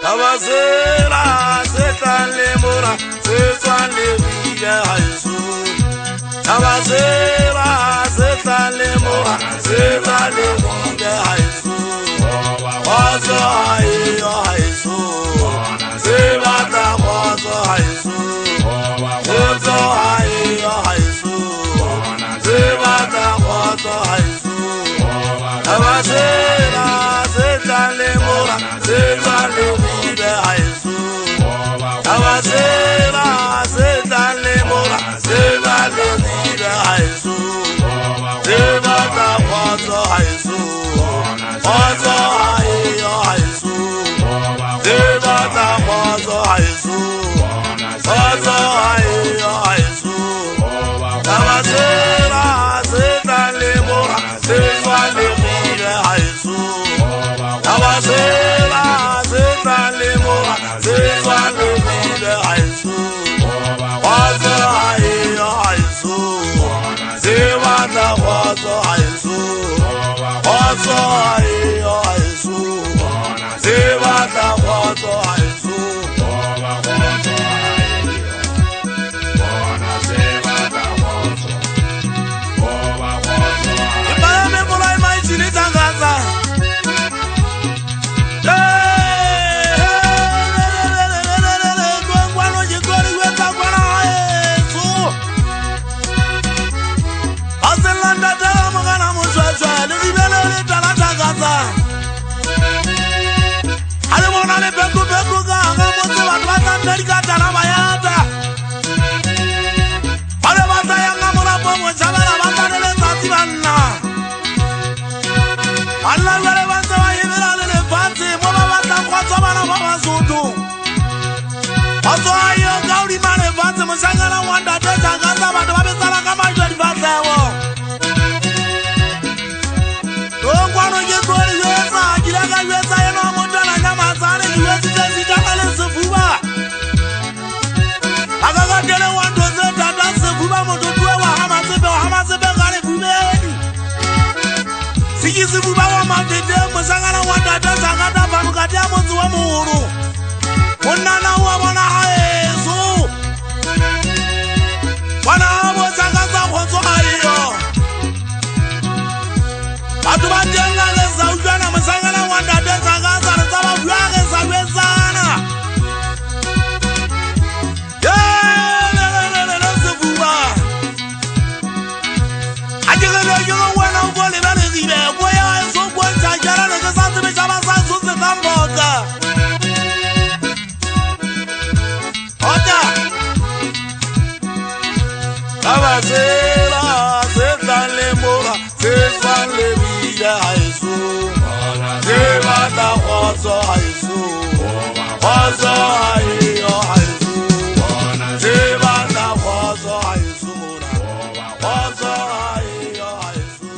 Abasela setale mora setale biga haisu Abasela setale mora setale biga haisu Wazo ayo haisu Sebata wazo haisu Wazo ayo haisu Sebata wazo haisu Abasela setale mora setale biga haisu Abasela setale mora setale biga haisu Sebata wazo haisu Wazo ayo haisu Sebata wazo haisu Wazo ayo haisu Abasela setale mora setale biga haisu Abasela setale mora setale biga haisu Wazo ayo haisu Sebata wazo haisu Wazo ayo haisu Sebata wazo haisu Ibame mulai mai chini tangaza Musangana wanda tanga bantu babesala kama jodi basewo Ongwano yezori yeza kilaga yeza yeno mutala nyama zane yezi tezi takale sefuba Agaga dele wando zeta da sefuba mutotwe wa hama sebe gale bumeni Siki sefuba wa mabede musangana wanda tanga bantu katia muzu wa muhuru Unana wa wana haezu Wana habo changaza kwanzo haiyo Atu bajenga leza ujana msangana wanda deza gaza Rezaba vyage za wezana Lelelelele sefuwa Ajigele yugo wena uvoli beli zibe Kwaya esu kwencha jara leze santi bishaba sansu zitamboza Oja Abasela setale mora setale biga haisu Sebata wazo haisu Wazo ayo haisu Sebata wazo haisu mora Wazo ayo haisu